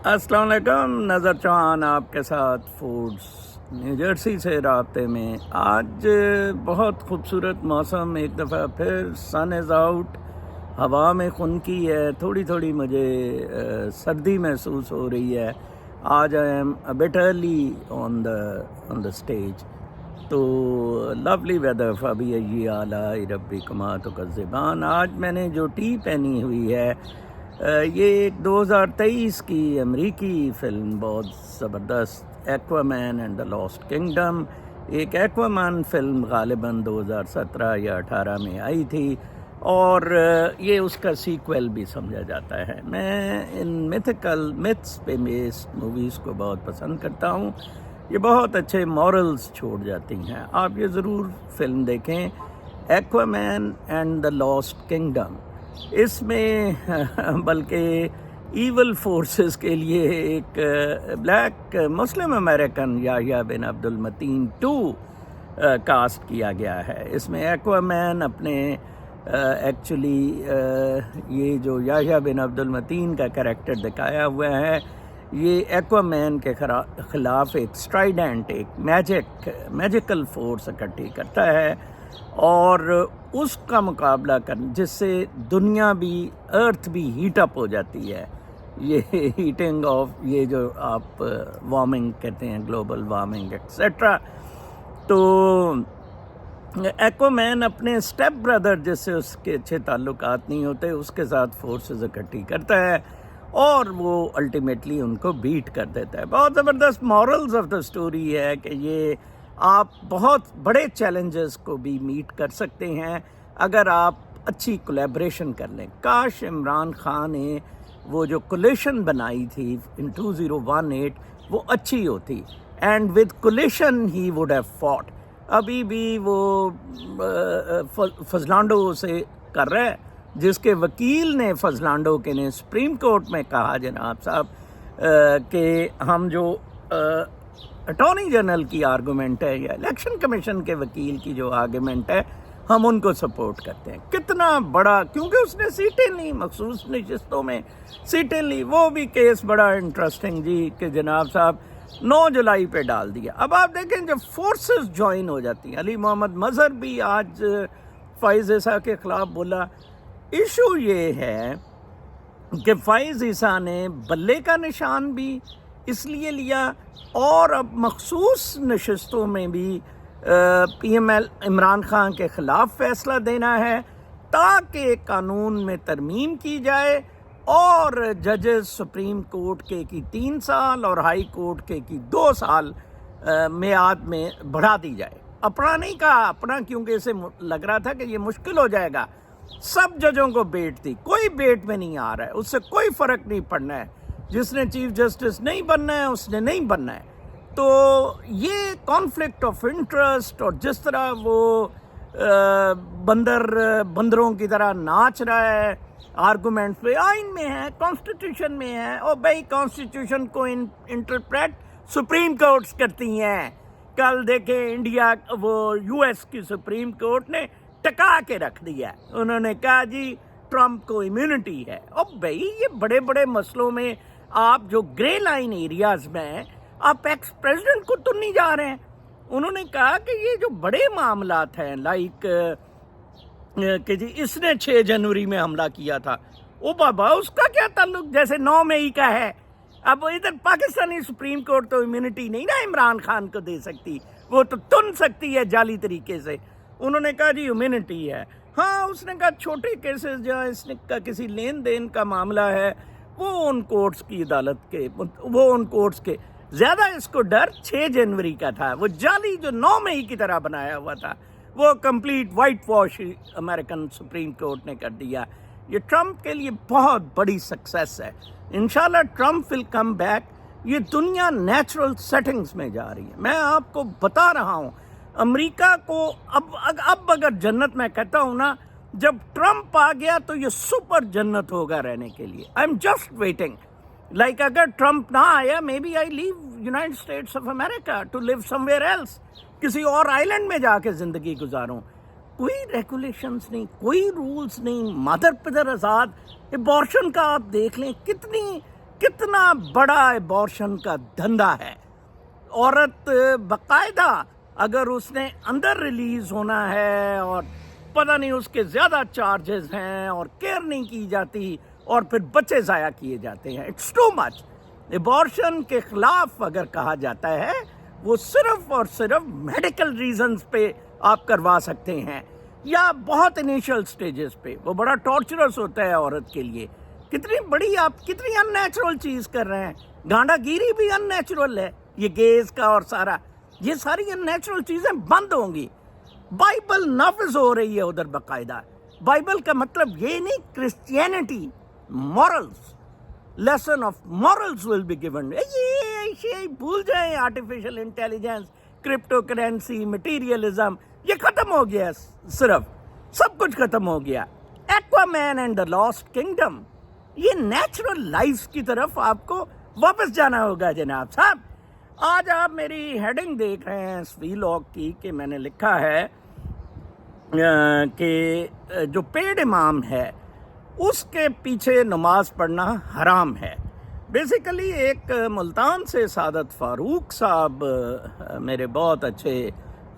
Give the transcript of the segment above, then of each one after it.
السلام علیکم، نظر چوہان آپ کے ساتھ فوڈز نیو جرسی سے رابطے میں۔ آج بہت خوبصورت موسم، ایک دفعہ پھر سن از آؤٹ، ہوا میں خنکی ہے، تھوڑی تھوڑی مجھے سردی محسوس ہو رہی ہے۔ آج I am a but early on the stage, تو لولی ویدر فبی آلاء ربکما تکذبان۔ آج میں نے جو ٹی پہنی ہوئی ہے یہ ایک 2023 کی امریکی فلم، بہت زبردست، Aquaman and the last kingdom. ایک ایکوامین فلم غالباً 2017 یا 18 میں آئی تھی، اور یہ اس کا سیکویل بھی سمجھا جاتا ہے۔ میں ان میتھیکل میتھس پہ بیسڈ موویز کو بہت پسند کرتا ہوں، یہ بہت اچھے مورلز چھوڑ جاتی ہیں۔ آپ یہ ضرور فلم دیکھیں، Aquaman and the last kingdom. اس میں بلکہ ایول فورسز کے لیے ایک بلیک مسلم امریکن یحییٰ بن عبد المتین 2 کاسٹ کیا گیا ہے۔ اس میں ایکوامین اپنے ایکچولی یہ جو یحییٰ بن عبد المتین کا کریکٹر دکھایا ہوا ہے، یہ ایکوامین کے خلاف ایک اسٹرائیڈنٹ، ایک میجیکل فورس اکٹھی کرتا ہے، اور اس کا مقابلہ جس سے دنیا بھی، ارتھ بھی ہیٹ اپ ہو جاتی ہے، یہ ہیٹنگ آف، یہ جو آپ وارمنگ کہتے ہیں، گلوبل وارمنگ ایکسیٹرا۔ تو ایکوامین اپنے اسٹیپ بردر جس سے اس کے اچھے تعلقات نہیں ہوتے، اس کے ساتھ فورسز اکٹھی کرتا ہے، اور وہ الٹیمیٹلی ان کو بیٹ کر دیتا ہے۔ بہت زبردست مورلز آف دا اسٹوری ہے کہ یہ آپ بہت بڑے چیلنجز کو بھی میٹ کر سکتے ہیں اگر آپ اچھی کولیبریشن کر لیں۔ کاش عمران خان نے وہ جو کولیشن بنائی تھی ان 2018 وہ اچھی ہوتی، اینڈ ود کولیشن ہی وڈ ہیو فاٹ۔ ابھی بھی وہ فضلانڈو سے کر رہا ہے، جس کے وکیل نے فضلانڈو کے نے سپریم کورٹ میں کہا جناب صاحب کہ ہم جو اٹارنی جنرل کی آرگومنٹ ہے یا الیکشن کمیشن کے وکیل کی جو آرگومنٹ ہے، ہم ان کو سپورٹ کرتے ہیں۔ کتنا بڑا، کیونکہ اس نے سیٹیں لی، مخصوص نشستوں میں سیٹیں لی۔ وہ بھی کیس بڑا انٹرسٹنگ جی، کہ جناب صاحب 9 جولائی پہ ڈال دیا۔ اب آپ دیکھیں جب فورسز جوائن ہو جاتی ہیں، علی محمد مظہر بھی آج فائز عیسیٰ کے خلاف بولا۔ ایشو یہ ہے کہ فائز عیسیٰ نے بلے کا نشان بھی اس لیے لیا، اور اب مخصوص نشستوں میں بھی P M L Imran Khan کے خلاف فیصلہ دینا ہے تاکہ قانون میں ترمیم کی جائے، اور ججز سپریم کورٹ کے کی 3 سال اور ہائی کورٹ کے کی 2 سال میعاد میں بڑھا دی جائے۔ اپنا نہیں کہا، اپنا کیونکہ اسے لگ رہا تھا کہ یہ مشکل ہو جائے گا۔ سب ججوں کو بیٹ تھی، کوئی بیٹ میں نہیں آ رہا ہے، اس سے کوئی فرق نہیں پڑنا ہے، جس نے چیف جسٹس نہیں بننا ہے اس نے نہیں بننا ہے۔ تو یہ کانفلکٹ آف انٹرسٹ، اور جس طرح وہ بندروں کی طرح ناچ رہا ہے آرگومنٹس پہ، آئین میں ہے، کانسٹیٹیوشن میں ہے، اور بھائی کانسٹیٹیوشن کو انٹرپریٹ سپریم کورٹس کرتی ہیں۔ کل دیکھیں انڈیا، وہ یو ایس کی سپریم کورٹ نے ٹکا کے رکھ دیا، انہوں نے کہا جی ٹرمپ کو امیونٹی ہے۔ اب بھائی یہ بڑے بڑے مسئلوں میں آپ جو گرے لائن ایریاز میں ہیں، آپ ایکس پریزیڈنٹ کو تو نہیں جا رہے ہیں۔ انہوں نے کہا کہ یہ جو بڑے معاملات ہیں، لائک کہ جی اس نے 6 جنوری میں حملہ کیا تھا، او بابا اس کا کیا تعلق، جیسے 9 مئی کا ہے۔ اب ادھر پاکستانی سپریم کورٹ تو امیونٹی نہیں نا عمران خان کو دے سکتی، وہ تو تن سکتی ہے جعلی طریقے سے۔ انہوں نے کہا جی امیونٹی ہے۔ ہاں اس نے کہا چھوٹے کیسز جہاں اس نے کا کسی لین دین کا معاملہ ہے، وہ ان کورٹس کی عدالت کے، وہ ان کورٹس کے، زیادہ اس کو ڈر 6 جنوری کا تھا، وہ جعلی جو 9 مئی کی طرح بنایا ہوا تھا، وہ complete white wash American supreme court نے کر دیا۔ یہ ٹرمپ کے لیے بہت بڑی سکسیس ہے، انشاءاللہ ٹرمپ ول کم بیک۔ یہ دنیا نیچرل سیٹنگز میں جا رہی ہے۔ میں آپ کو بتا رہا ہوں، امریکہ کو اب اگر جنت میں کہتا ہوں نا، جب ٹرمپ آ گیا تو یہ سپر جنت ہوگا رہنے کے لیے۔ I am just waiting, like اگر ٹرمپ نہ آیا، maybe I leave United States of America to live somewhere else, کسی اور آئی لینڈ میں جا کے زندگی گزاروں۔ کوئی ریگولیشنز نہیں، کوئی رولز نہیں، مادر پدر آزاد۔ ایبارشن کا آپ دیکھ لیں، کتنی کتنا بڑا ایبارشن کا دھندا ہے. عورت باقاعدہ اگر اس نے اندر ریلیز ہونا ہے اور پتہ نہیں اس کے زیادہ چارجز ہیں اور کیئر نہیں کی جاتی اور پھر بچے ضائع کیے جاتے ہیں. It's too much. ایبارشن کے خلاف اگر کہا جاتا ہے وہ صرف اور صرف میڈیکل ریزنز پہ آپ کروا سکتے ہیں یا بہت انیشل سٹیجز پہ. وہ بڑا ٹارچرس ہوتا ہے عورت کے لیے. کتنی بڑی آپ کتنی ان نیچرل چیز کر رہے ہیں. گانڈا گیری بھی ان نیچرل ہے. یہ گیز کا اور سارا یہ ساری ان نیچرل چیزیں بند ہوں گی. بائبل نافذ ہو رہی ہے ادھر باقاعدہ. بائبل کا مطلب یہ نہیں Christianity morals lesson of morals will be given. یہ بھول جائیں artificial intelligence crypto currency materialism یہ ختم ہو گیا. صرف سب کچھ ختم ہو گیا. Aquaman and the last Kingdom یہ نیچرل لائف کی طرف آپ کو واپس جانا ہوگا جناب صاحب. آج آپ میری ہیڈنگ دیکھ رہے ہیں اس ویلاگ کی کہ میں نے لکھا ہے کہ جو پیڈ امام ہے اس کے پیچھے نماز پڑھنا حرام ہے. بیسیکلی ایک ملتان سے سعادت فاروق صاحب میرے بہت اچھے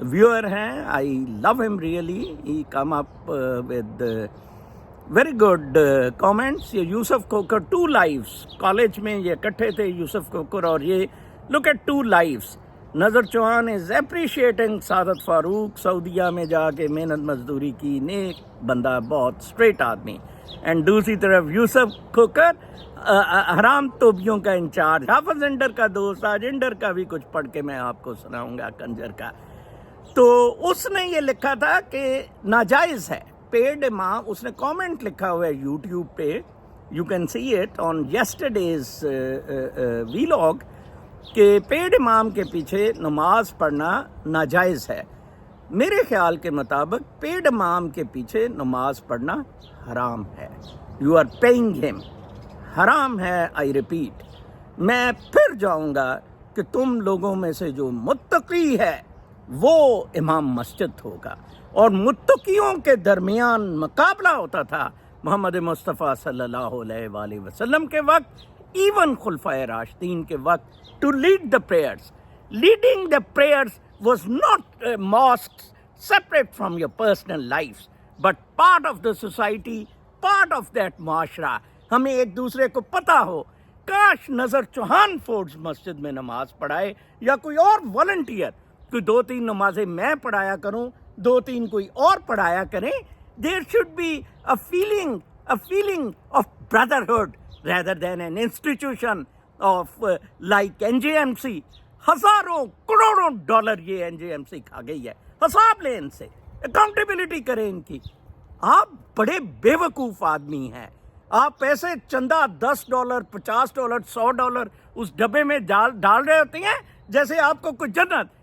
ویور ہیں. آئی لو ہم really. He come up with very good comments. یہ یوسف کوکر 2 لائفز کالج میں یہ اکٹھے تھے یوسف کوکر اور یہ لک ایٹ 2 لائفز. نظر چوہان از اپریشیٹنگ سعادت فاروق سعودیہ میں جا کے محنت مزدوری کی. نیک بندہ بہت اسٹریٹ آدمی. اینڈ دوسری طرف یوسف کوکر حرام توبیوں کا انچارج. حافظ انڈر کا دوست. آج انڈر کا بھی کچھ پڑھ کے میں آپ کو سناؤں گا کنجر کا. تو اس نے یہ لکھا تھا کہ ناجائز ہے پیڈ امام. اس نے کامنٹ لکھا ہوا ہے یوٹیوب پہ. You can see it on yesterday's vlog کہ پیڈ امام کے پیچھے نماز پڑھنا ناجائز ہے. میرے خیال کے مطابق پیڈ امام کے پیچھے نماز پڑھنا حرام ہے. یو آر پیئنگ ہم. حرام ہے. I repeat. میں پھر جاؤں گا کہ تم لوگوں میں سے جو متقی ہے وہ امام مسجد ہوگا. اور متقیوں کے درمیان مقابلہ ہوتا تھا محمد مصطفیٰ صلی اللہ علیہ وآلہ وسلم کے وقت, ایون خلفائے راشدین کے وقت, to lead the prayers. Leading the prayers was not mosques separate from your personal lives, but part of the society, part of that معاشرہ. ہمیں ایک دوسرے کو پتہ ہو. کاش نظر چوہان فورڈز مسجد میں نماز پڑھائے یا کوئی اور والنٹیئر. کوئی 2-3 نمازیں میں پڑھایا کروں, 2-3 کوئی اور پڑھایا کریں. There should be a feeling of brotherhood rather than an institution of like NJMC. ہزاروں کروڑوں ڈالر یہ NJMC کھا گئی ہے. حساب لیں ان سے, اکاؤنٹیبلٹی کریں ان کی. آپ بڑے بے وقوف آدمی ہیں. آپ پیسے چندہ $10 $50 $100 اس ڈبے میں ڈال رہے ہوتے ہیں جیسے آپ کو کوئی جنت.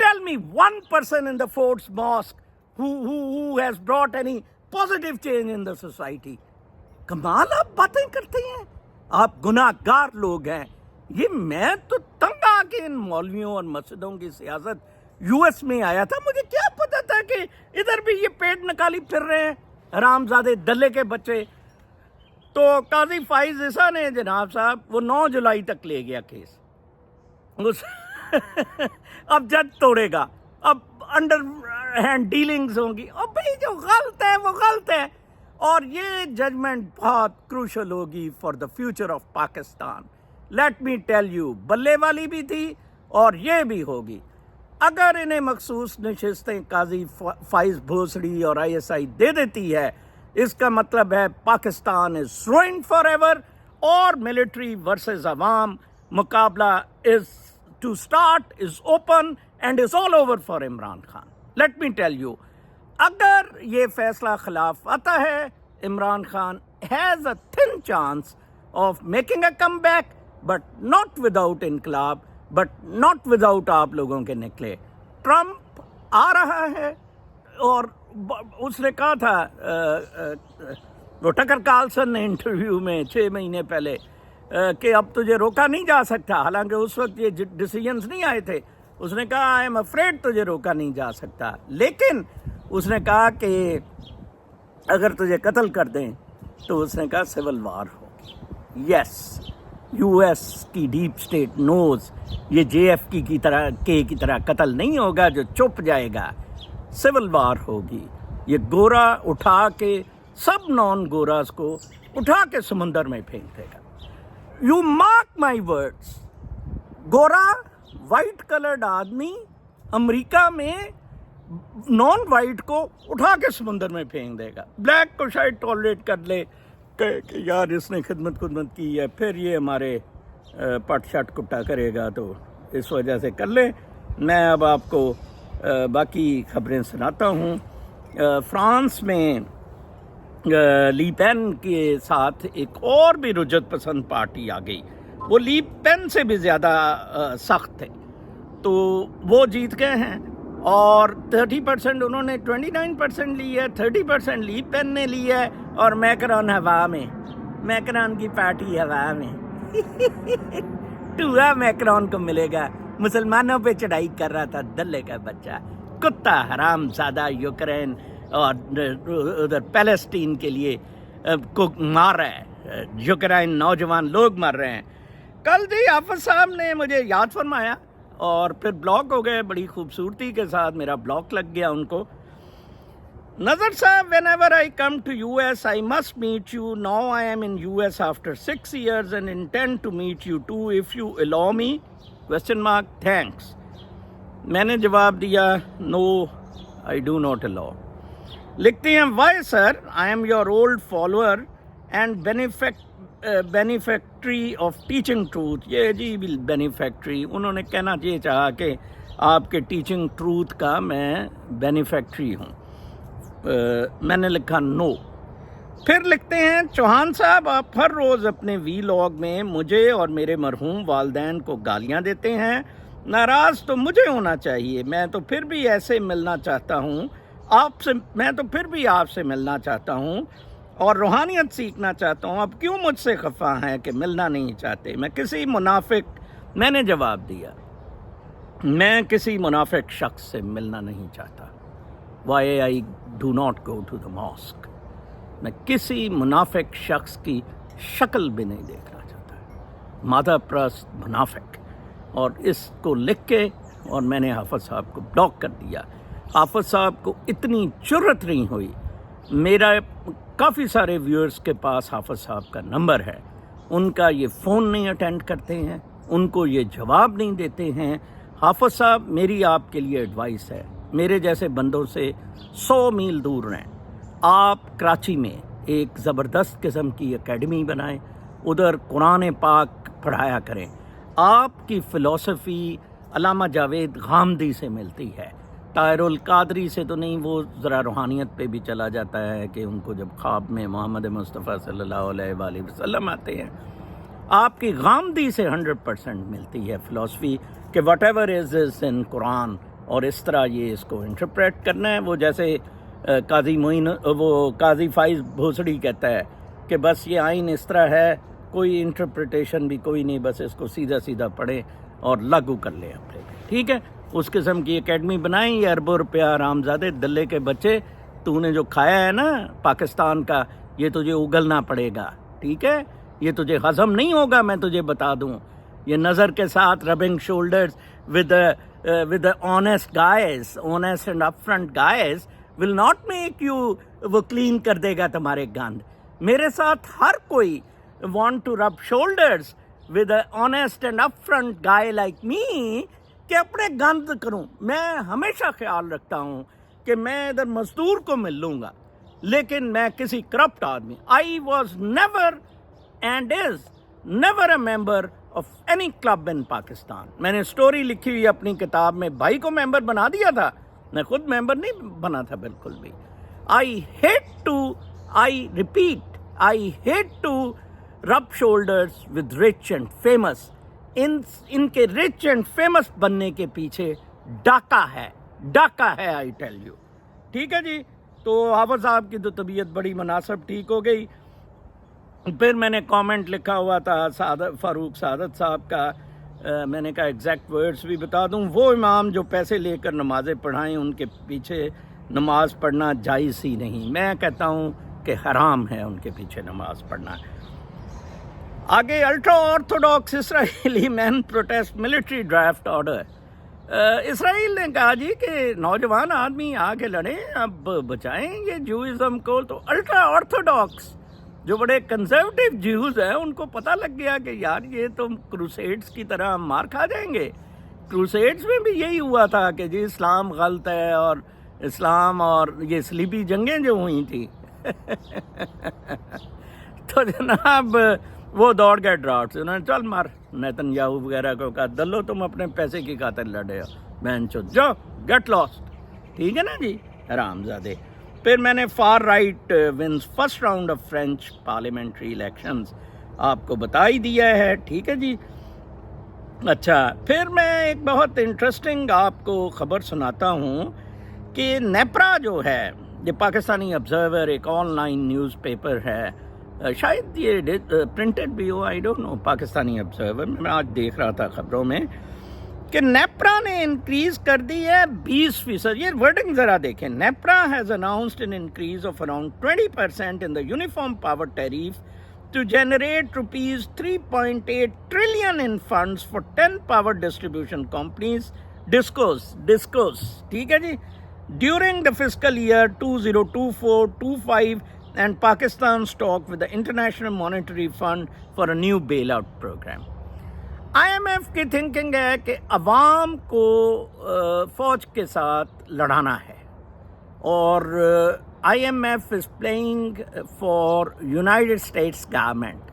Tell me one person in the Ford's Mosque who has brought any positive change in the society. کمال آپ باتیں کرتے ہیں. آپ گناہ گار لوگ ہیں. یہ میں تو تنگ آ کے ان مولویوں اور مسجدوں کی سیاست US میں آیا تھا. مجھے کیا پتا تھا کہ ادھر بھی یہ پیٹ نکالی پھر رہے ہیں حرامزادے دلے کے بچے. تو قاضی فائز عیسیٰ نے جناب صاحب وہ 9 جولائی تک لے گیا کیس. اب جج توڑے گا. اب انڈر ہینڈ ڈیلنگز ہوں گی. اور بھائی جو غلط ہے وہ غلط ہے. اور یہ ججمنٹ بہت کروشل ہوگی for the future of Pakistan. Late me tell you, بلے والی بھی تھی اور یہ بھی ہوگی. اگر انہیں مخصوص نشستیں قاضی فائز بھوسڑی اور ISI دے دیتی ہے, اس کا مطلب ہے پاکستان از روئنڈ فار ایور. اور ملٹری ورسز عوام مقابلہ is to start, is open and is all over for Imran Khan. Let me tell you, اگر یہ فیصلہ خلاف آتا ہے, Imran Khan has a thin chance of making a come back, but not without انقلاب, بٹ ناٹ وداؤٹ آپ لوگوں کے نکلے. ٹرمپ آ رہا ہے اور اس نے کہا تھا وہ ٹکر کارلسن نے انٹرویو میں 6 مہینے پہلے کہ اب تجھے روکا نہیں جا سکتا. حالانکہ اس وقت یہ ڈیسیجنز نہیں آئے تھے. اس نے کہا آئی ایم افریڈ تجھے روکا نہیں جا سکتا. لیکن اس نے کہا کہ اگر تجھے قتل کر دیں تو اس نے کہا سول وار ہوگی. یس, یو ایس کی ڈیپ اسٹیٹ نوز یہ JFK کی طرح قتل نہیں ہوگا جو چپ جائے گا. سول وار ہوگی. یہ گورا اٹھا کے سب نان گوراز کو اٹھا کے سمندر میں پھینک دے گا. You mark my words. گورا وائٹ کلرڈ آدمی امریکہ میں نان وائٹ کو اٹھا کے سمندر میں پھینک دے گا. بلیک کو شاید ٹالریٹ کر لے کہ یار اس نے خدمت کی ہے, پھر یہ ہمارے پٹ شٹ کٹا کرے گا, تو اس وجہ سے کر لے. میں اب آپ کو باقی خبریں سناتا ہوں. فرانس میں لی پین کے ساتھ ایک اور بھی رجت پسند پارٹی آ گئی. وہ لی پین سے بھی زیادہ سخت تھے, تو وہ جیت گئے ہیں. اور 30% انہوں نے 29% لی ہے, 30% لی پین نے لی ہے, اور میکرون ہوا میں, میکرون کی پارٹی ہوا میں. ٹوہا میکرون کو ملے گا. مسلمانوں پہ چڑھائی کر رہا تھا دلے کا بچہ, کتا حرام زادہ یوکرین اور ادھر پیلسٹین کے لیے کو مار رہا ہے. یوکرین نوجوان لوگ مر رہے ہیں. کل جی حافظ صاحب نے مجھے یاد فرمایا اور پھر بلاک ہو گئے. بڑی خوبصورتی کے ساتھ میرا بلاک لگ گیا ان کو. نظر صاحب, whenever I come to US, I must meet you. Now I am in US after 6 years and intend to meet you too if you allow me. Thanks. میں نے جواب دیا, no, I do not allow. لکھتے ہیں, why sir, I am your old follower and beneficiary of teaching truth. یہ جی بینیفیکٹری, انہوں نے کہنا یہ چاہا کہ آپ کے ٹیچنگ ٹروتھ کا میں بینیفیکٹری ہوں. میں نے لکھا نو. پھر لکھتے ہیں, چوہان صاحب آپ ہر روز اپنے وی-لاگ میں مجھے اور میرے مرحوم والدین کو گالیاں دیتے ہیں. ناراض تو مجھے ہونا چاہیے, میں تو پھر بھی ملنا چاہتا ہوں آپ سے ملنا چاہتا ہوں اور روحانیت سیکھنا چاہتا ہوں. اب کیوں مجھ سے خفا ہیں کہ ملنا نہیں چاہتے؟ میں نے جواب دیا, میں کسی منافق شخص سے ملنا نہیں چاہتا. Why I do not go to the mosque. میں کسی منافق شخص کی شکل بھی نہیں دیکھنا چاہتا. مادہ پرست منافق. اور اس کو لکھ کے اور میں نے حافظ صاحب کو بلاک کر دیا. حافظ صاحب کو اتنی جرأت نہیں ہوئی. میرا کافی سارے ویورز کے پاس حافظ صاحب کا نمبر ہے, ان کا یہ فون نہیں اٹینڈ کرتے ہیں, ان کو یہ جواب نہیں دیتے ہیں. حافظ صاحب, میری آپ کے لیے ایڈوائس ہے, میرے جیسے بندوں سے 100 میل دور رہیں. آپ کراچی میں ایک زبردست قسم کی اکیڈمی بنائیں, ادھر قرآن پاک پڑھایا کریں. آپ کی فلسفی علامہ جاوید غامدی سے ملتی ہے, طاہر القادری سے تو نہیں. وہ ذرا روحانیت پہ بھی چلا جاتا ہے کہ ان کو جب خواب میں محمد مصطفیٰ صلی اللہ علیہ وآلہ وسلم آتے ہیں. آپ کی غامدی سے 100% ملتی ہے فلسفی کہ وٹ ایور از ان قرآن, اور اس طرح یہ اس کو انٹرپریٹ کرنا ہے. وہ جیسے قاضی فائز بھوسڑی کہتا ہے کہ بس یہ آئین اس طرح ہے, کوئی انٹرپریٹیشن بھی کوئی نہیں, بس اس کو سیدھا سیدھا پڑھیں اور لاگو کر لیں اپنے پہ. ٹھیک ہے, اس قسم کی اکیڈمی بنائیں. یہ اربوں روپیہ حرامزادے دلے کے بچے, تو نے جو کھایا ہے نا پاکستان کا, یہ تجھے اگلنا پڑے گا. ٹھیک ہے, یہ تجھے ہضم نہیں ہوگا, میں تجھے بتا دوں. یہ نظر کے ساتھ ربنگ shoulders with the honest guys, honest and upfront guys will not make you, وہ clean کر دے گا تمہارے گند. میرے ساتھ ہر کوئی want to rub shoulders with an honest and upfront guy like me کہ اپنے گند کروں. میں ہمیشہ خیال رکھتا ہوں کہ میں ادھر مزدور کو مل لوں گا, لیکن میں کسی کرپٹ آدمی. I was never and is never a member of any club in Pakistan. میں نے سٹوری لکھی ہوئی اپنی کتاب میں, بھائی کو ممبر بنا دیا تھا, میں خود ممبر نہیں بنا تھا بالکل بھی. I hate to rub shoulders with rich and famous. ان کے rich and famous بننے کے پیچھے ڈاکہ ہے I tell you. ٹھیک ہے جی. تو حافظ صاحب کی تو طبیعت بڑی مناسب ٹھیک ہو گئی. پھر میں نے کامنٹ لکھا ہوا تھا فاروق سعادت صاحب کا, میں نے کہا ایگزیکٹ ورڈز بھی بتا دوں, وہ امام جو پیسے لے کر نمازیں پڑھائیں ان کے پیچھے نماز پڑھنا جائز ہی نہیں. میں کہتا ہوں کہ حرام ہے ان کے پیچھے نماز پڑھنا. آگے الٹرا آرتھوڈاکس اسرائیلی مین پروٹیسٹ ملٹری ڈرافٹ آرڈر. اسرائیل نے کہا جی کہ نوجوان آدمی آ کے لڑیں، اب بچائیں گے جوئزم کو. تو الٹرا آرتھوڈاکس جو بڑے کنزرویٹو جیوز ہیں ان کو پتہ لگ گیا کہ یار یہ تو کروسیڈز کی طرح ہم مار کھا جائیں گے. کروسیڈز میں بھی یہی ہوا تھا کہ جی اسلام غلط ہے، اور اسلام اور یہ صلیبی جنگیں جو ہوئی تھیں تو جناب وہ دوڑ گئے ڈراٹ سے، انہوں نے چل مار نیتن یاہو وغیرہ کو کہا دلو تم اپنے پیسے کی خاطر لڑے ہو، بہن چود جو گیٹ لاسٹ. ٹھیک ہے نا جی حرام زادے. پھر میں نے far right wins first round of French parliamentary elections آپ کو بتا ہی دیا ہے. ٹھیک ہے جی. اچھا پھر میں ایک بہت انٹرسٹنگ آپ کو خبر سناتا ہوں کہ نیپرا جو ہے، یہ پاکستانی آبزرور ایک آن لائن نیوز پیپر ہے، شاید یہ پرنٹڈ بھی ہو، I don't know. Pakistani Observer میں آج دیکھ رہا تھا خبروں میں کہ نیپرا نے انکریز کر دی ہے 20%. یہ ورڈنگ ذرا دیکھیں. NEPRA has announced an increase of around 20% in the uniform power tariff to generate rupees 3.8 trillion in funds for 10 power distribution companies, DISCOs, ٹھیک ہے جی, during the fiscal year 2024-25 and Pakistan stock with the International Monetary Fund for a new bailout program. IMF کی thinking ہے کہ عوام کو فوج کے ساتھ لڑانا ہے، اور IMF is playing for United States government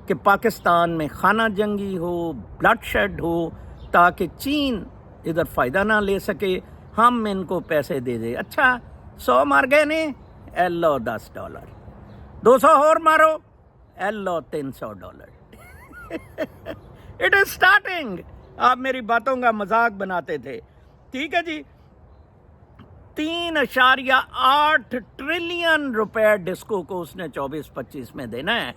کہ پاکستان میں خانہ جنگی ہو، بلڈ شیڈ ہو، تاکہ چین ادھر فائدہ نہ لے سکے. ہم ان کو پیسے دے دیں. اچھا 100 مار گئے نے، لو $10، 200 اور مارو، لو $300. It is starting. آپ میری باتوں کا مذاق بناتے تھے. ٹھیک ہے جی. 3.8 ٹریلین روپے ڈسکو کو اس نے 24-25 میں دینا ہے.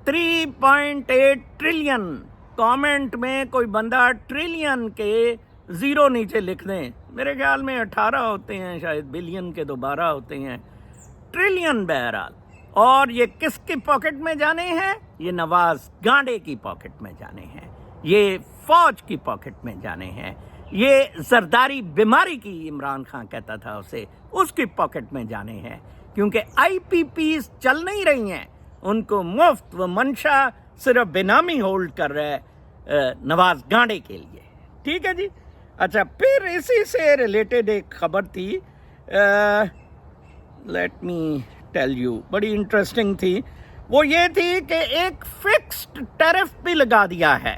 3.8 ٹریلین. کامنٹ میں کوئی بندہ ٹریلین کے زیرو نیچے لکھ دیں. میرے خیال میں 18 ہوتے ہیں، شاید بلین کے 12 ہوتے ہیں. ٹریلین بہرحال. اور یہ کس کی پاکٹ میں جانے ہیں؟ یہ نواز گانڈے کی پاکٹ میں جانے ہیں، یہ فوج کی پاکٹ میں جانے ہیں، یہ زرداری بیماری کی عمران خان کہتا تھا اسے، اس کی پاکٹ میں جانے ہیں. کیونکہ IPPs چل نہیں رہی ہیں، ان کو مفت و منشا صرف بینامی ہولڈ کر رہا ہے نواز گانڈے کے لیے. ٹھیک ہے جی. اچھا پھر اسی سے ریلیٹڈ ایک خبر تھی، لیٹ می ٹیل یو، بڑی انٹرسٹنگ تھی. وہ یہ تھی کہ ایک فکسڈ ٹیرف بھی لگا دیا ہے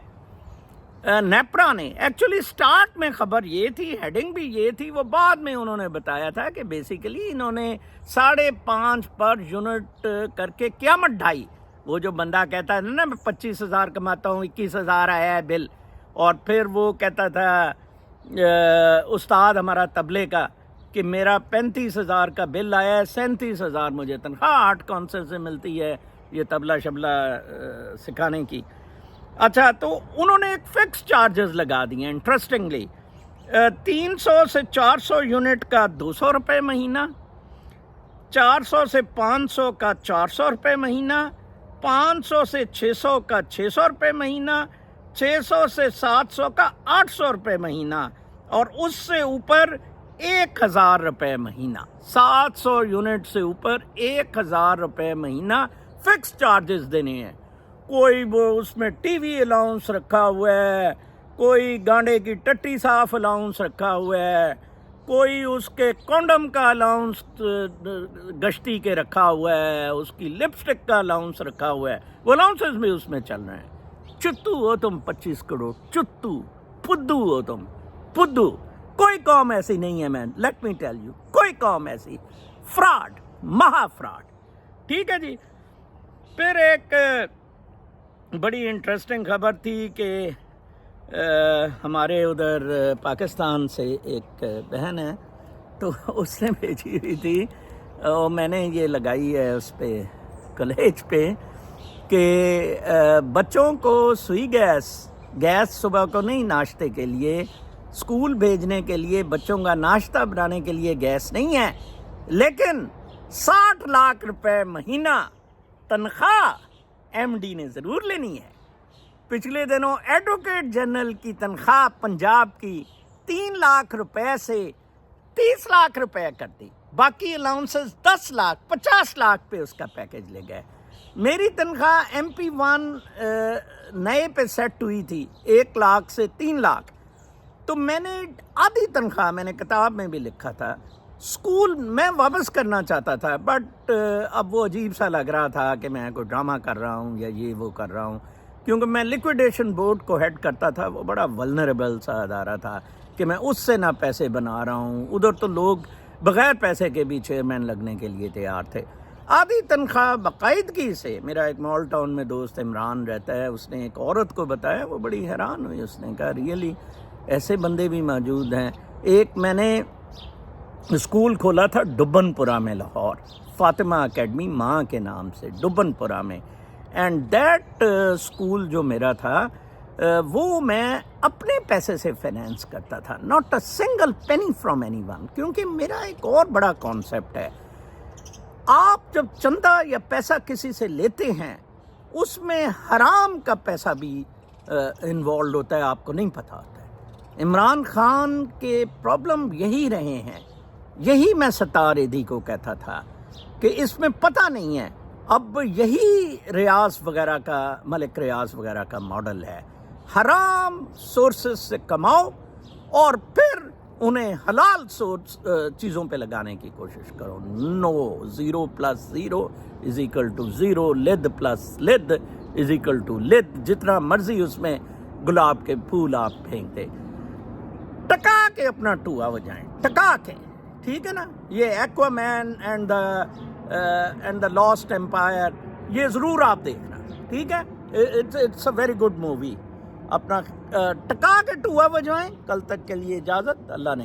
نیپرا نے. ایکچولی سٹارٹ میں خبر یہ تھی، ہیڈنگ بھی یہ تھی، وہ بعد میں انہوں نے بتایا تھا کہ بیسیکلی انہوں نے 5.5 پر یونٹ کر کے قیامت ڈھائی. وہ جو بندہ کہتا ہے نا میں 25,000 کماتا ہوں، 21,000 آیا ہے بل، اور پھر وہ کہتا تھا استاد ہمارا طبلے کا کہ میرا 35,000 کا بل آیا ہے، 37,000 مجھے تنخواہ 8 کونسل سے ملتی ہے یہ طبلہ شبلہ سکھانے کی. اچھا تو انہوں نے ایک فکس چارجز لگا دیے ہیں انٹرسٹنگلی. 300 سے 400 یونٹ کا 200 روپے مہینہ، 400 سے 500 کا 400 روپے مہینہ، 500 سے 600 کا 600 روپے مہینہ، 600 سے 700 کا 800 روپے مہینہ، اور اس سے اوپر 1,000 روپے مہینہ. 700 یونٹ سے اوپر 1,000 روپے مہینہ فکس چارجز دینے ہیں. کوئی وہ اس میں ٹی وی الاؤنس رکھا ہوا ہے، کوئی گانڈے کی ٹٹی صاف الاؤنس رکھا ہوا ہے، کوئی اس کے کونڈم کا الاؤنس گشتی کے رکھا ہوا ہے، اس کی لپسٹک کا الاؤنس رکھا ہوا ہے. وہ الاؤنسز بھی اس میں چل رہے ہیں. چتو ہو تم 25 کروڑ، چتو پدو ہو تم، پدو. کوئی قوم ایسی نہیں ہے مین، لیٹ می ٹیل یو، کوئی قوم ایسی. فراڈ، مہا فراڈ. ٹھیک ہے جی. پھر ایک بڑی انٹرسٹنگ خبر تھی کہ ہمارے ادھر پاکستان سے ایک بہن ہے، تو اس نے بھیجی ہوئی تھی، اور میں نے یہ لگائی ہے اس پہ کالج پہ، کہ بچوں کو سوئی گیس صبح کو نہیں، ناشتے کے لیے، اسکول بھیجنے کے لیے بچوں کا ناشتہ بنانے کے لیے گیس نہیں ہے، لیکن 60 لاکھ روپے مہینہ تنخواہ MD نے ضرور لینی ہے۔ پچھلے دنوں ایڈوکیٹ جنرل کی تنخواہ پنجاب کی 3 لاکھ روپے سے 30 لاکھ روپے کر دی، باقی الاؤنسز 10 لاکھ 50 لاکھ پہ اس کا پیکج لے گئے۔ میری تنخواہ MP1 نئے پہ سیٹ ہوئی تھی 1 لاکھ سے 3 لاکھ، تو میں نے آدھی تنخواہ، میں نے کتاب میں بھی لکھا تھا، اسکول میں واپس کرنا چاہتا تھا، بٹ اب وہ عجیب سا لگ رہا تھا کہ میں کوئی ڈرامہ کر رہا ہوں یا یہ وہ کر رہا ہوں، کیونکہ میں لیکویڈیشن بورڈ کو ہیڈ کرتا تھا، وہ بڑا ولنریبل سا ادارہ تھا کہ میں اس سے نہ پیسے بنا رہا ہوں، ادھر تو لوگ بغیر پیسے کے بھی چیئرمین لگنے کے لیے تیار تھے۔ آدھی تنخواہ باقاعدگی سے، میرا ایک مال ٹاؤن میں دوست عمران رہتا ہے، اس نے ایک عورت کو بتایا، وہ بڑی حیران ہوئی، اس نے کہا ریئلی ایسے بندے بھی موجود ہیں۔ ایک میں نے اسکول کھولا تھا ڈبن پورہ میں، لاہور، فاطمہ اکیڈمی ماں کے نام سے، ڈبن پورہ میں، اینڈ دیٹ اسکول جو میرا تھا وہ میں اپنے پیسے سے فائنینس کرتا تھا، not a single penny from any one, کیونکہ میرا ایک اور بڑا کانسیپٹ ہے، آپ جب چندہ یا پیسہ کسی سے لیتے ہیں اس میں حرام کا پیسہ بھی انوالوڈ ہوتا ہے، آپ کو نہیں پتہ ہوتا ہے۔ عمران خان کے پرابلم یہی رہے ہیں، یہی میں ستار ایدھی کو کہتا تھا کہ اس میں پتہ نہیں ہے، اب یہی ریاض وغیرہ کا، ملک ریاض وغیرہ کا ماڈل ہے، حرام سورسز سے کماؤ اور پھر انہیں حلال چیزوں پہ لگانے کی کوشش کرو۔ نو، 0 + 0 = 0، لد پلس لد = لد، جتنا مرضی اس میں گلاب کے پھول آپ پھینک دے، ٹکا کے اپنا ٹوئا بجائیں، ٹکا کے، ٹھیک ہے نا؟ یہ Aquaman and the Last Empire, یہ ضرور آپ دیکھنا، ٹھیک ہے؟ It's a very good movie. اپنا ٹکا کے ٹوئا بجائیں۔ کل تک کے لیے اجازت، اللہ نے